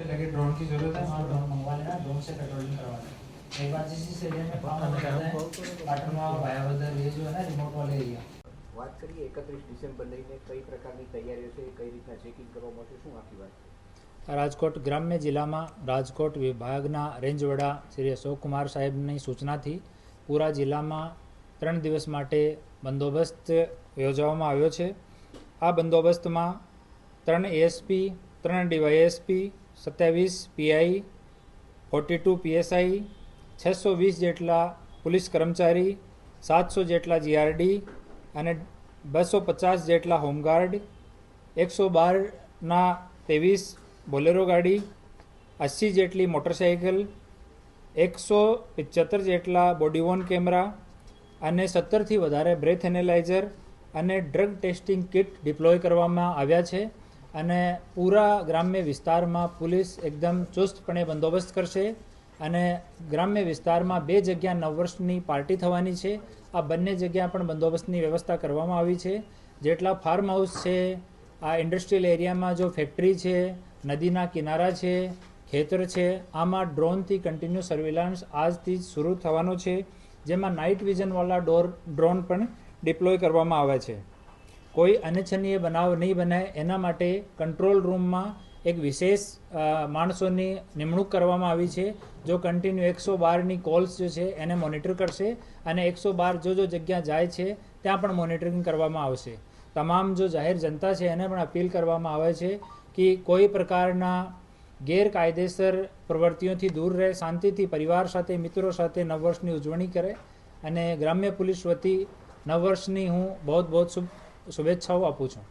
लगे ड्रोन की जरूरत है। हाँ, ड्रोन मंगवा लेना, ड्रोन से पेट्रोलिंग करवा लेना। एक बार जिस एरिया में काम होता है पाटण में भायावदर ये जो है ना रिमोट वाले एरिया। વાત કરીએ 31 ડિસેમ્બર લઈને કઈ પ્રકારની તૈયારીઓ છે, કઈ રીતના ચેકિંગ કરવામાં આવશે, શું આખી વાત? રાજકોટ ગ્રામ્ય જિલ્લામાં રાજકોટ વિભાગના રેન્જ વડા શ્રી અશોકકુમાર સાહેબની સૂચનાથી પૂરા જિલ્લામાં 3 દિવસ માટે બંદોબસ્ત યોજવામાં આવ્યો છે। આ બંદોબસ્તમાં 3 એએસપી, 3 ડીવાયએસપી, 27 પીઆઈ, 42 પીએસઆઈ, 620 જેટલા પોલીસ કર્મચારી, 700 જેટલા જીઆરડી અને 250 જેટલા હોમગાર્ડ, 112ના 23 બોલેરો ગાડી, 80 જેટલી મોટરસાઇકલ, 175 જેટલા બોડીવોર્ન કેમેરા અને 17થી વધારે બ્રેથ એનાલાઇઝર અને ડ્રગ ટેસ્ટિંગ કિટ ડિપ્લોય કરવામાં આવ્યા છે। અને પૂરા ગ્રામ્ય વિસ્તારમાં પોલીસ એકદમ ચુસ્તપણે બંદોબસ્ત કરશે અને ગ્રામ્ય વિસ્તારમાં 2 જગ્યા 9 વર્ષની પાર્ટી થવાની છે। આ બંને જગ્યા પણ બંદોબસ્તની વ્યવસ્થા કરવામાં આવી છે। જેટલા ફાર્મ હાઉસ છે, આ ઇન્ડસ્ટ્રીયલ એરિયામાં જો ફેક્ટરી છે, નદીના કિનારા છે, ખેતર છે, આમાં ડ્રોનથી કન્ટિન્યુ સર્વેલન્સ આજથી જ શરૂ થવાનો છે, જેમાં નાઇટ વિઝનવાળા ડ્રોન પણ ડિપ્લોય કરવામાં આવે છે। કોઈ અનિચ્છનીય બનાવ નહીં બને એના માટે કંટ્રોલ રૂમમાં એક વિશેષ માણસોની નિમણૂક કરવામાં આવી છે, જો કન્ટિન્યુ 112ની કોલ્સ જો છે એને મોનિટર કરશે અને 112 જો જગ્યા જાય છે ત્યાં પણ મોનિટરિંગ કરવામાં આવશે। તમામ જો જાહેર જનતા છે એને પણ અપીલ કરવામાં આવે છે કે કોઈ પ્રકારના ગેરકાયદેસર પ્રવૃત્તિઓથી દૂર રહે, શાંતિથી પરિવાર સાથે, મિત્રો સાથે નવ વર્ષની ઉજવણી કરે। અને ગ્રામ્ય પોલીસ વતી નવ વર્ષની હું બહુ શુભેચ્છાઓ આપું છું।